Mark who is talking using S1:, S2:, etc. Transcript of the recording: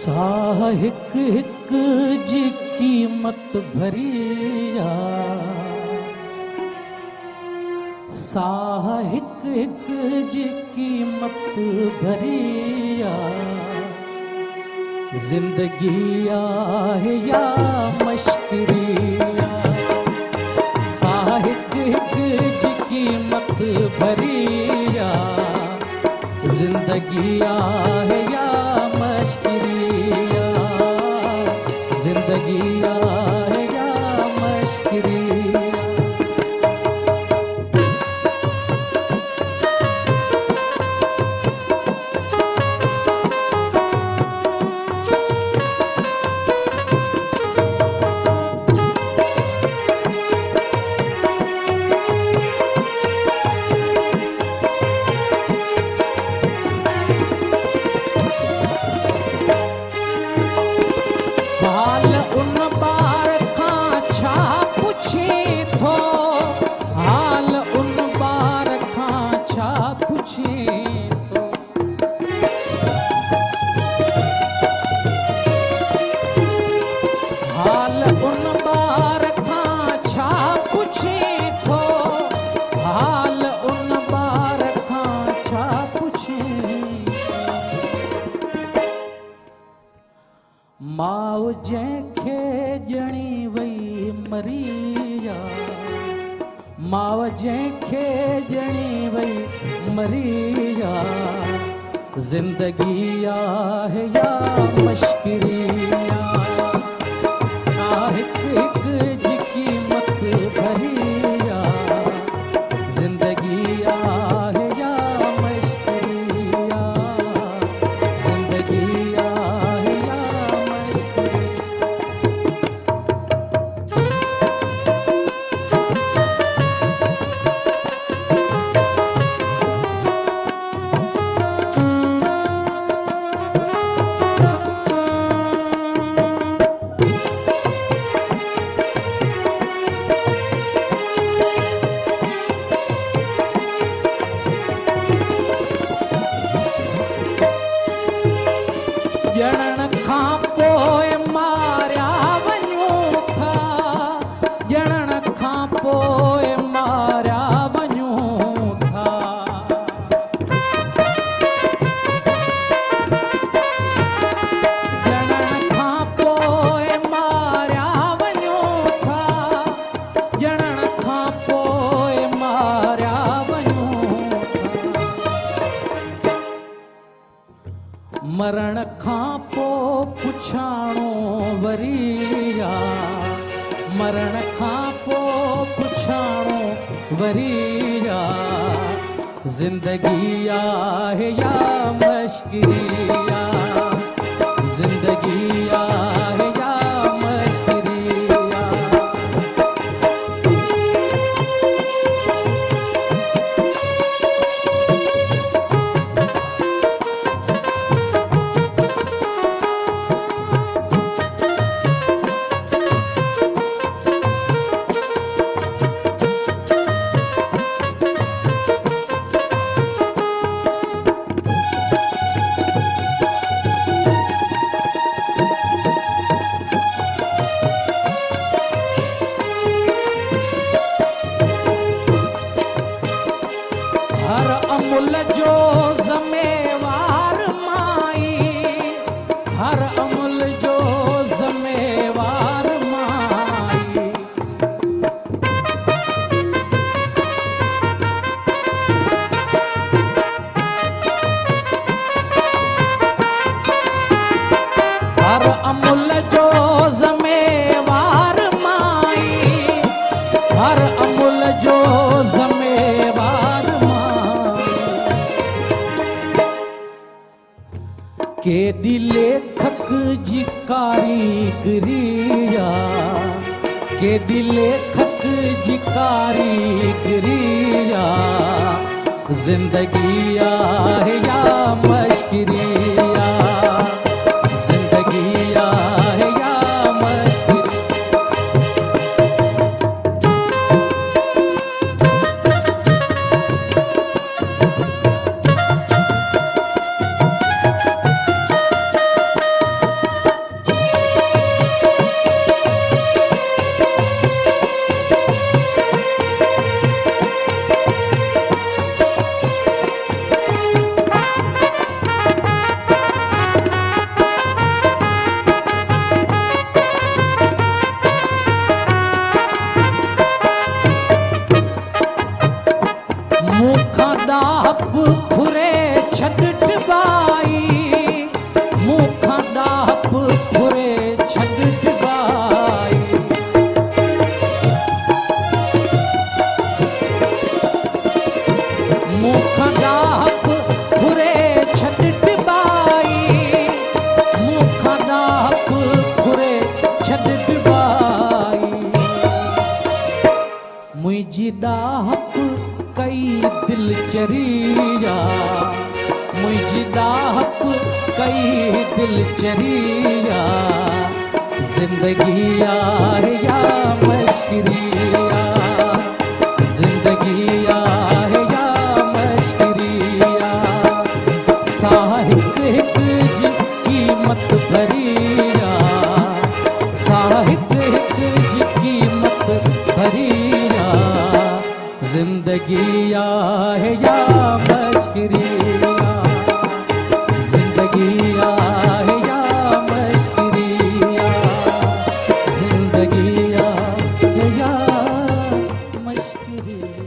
S1: साह हिक हिक जी कीमत भरिया, साह हिक हिक जी कीमत भरिया। जिंदगी आहे या मश्किरिया, साह हिक हिक जी कीमत भरिया। जिंदगी आहे या मश्किरिया, जिंदगी आहे या मश्किरिया। हाल उन बार खां छा पुछी थो, हाल उन बार खां छा पुछी थो। हाल उन बार खां छा पुछी थो, हाल उन बार खां छा पुछी। माउ जंहिंखे ॼणी वई मरिया, माउ जंहिंखे ॼणी वई मरिया। जिंदगी आहे या मश्किरिया, हिक हिक जी कीमत भरिया। जिंदगी आहे या मश्किरिया, जिंदगी आहे या ॼणण खां पोइ मारिया वञूं था, ॼणण खां पोइ मारिया वञूं था। ॼणण खां पोइ मारिया वञूं था, ॼणण खां पोइ मारिया वञूं था। मरण खां पोइ पुछाणो वरिया, मरण खां पोइ पुछाणो वरिया। जिंदगी आहे या मश्किरिया, जिंदगी आहे या मश्किरिया। हर अमुल जो ज़िम्मेवार माई, हर अमुल जो ज़िम्मेवार माई। हर अमुल जो ज़िम्मेवार माई, हर अमुल जो ज़िम्मेवार केॾी लेखक जी कारीगरिया, केॾी लेखक जी कारीगरिया। जिंदगी आहे या मश्किरिया, जिंदगी आहे या मश्किरिया। मुखदाप फुरे छट डिबाई, मुखदाप फुरे छट डिबाई, मुझी डाहप कई दिल चरिया, मुझी डाहप कई दिल चरिया, जिंदगी आहे या मश्किरिया, जिंदगी आहे या मश्किरिया, साहिक हिक जी कीमत भरिया, साहिक हिक जी कीमत भरिया, जिंदगी आहे या मश्किरिया, जिंदगी आहे या मश्किरिया, जिंदगी आहे या मश्किरिया।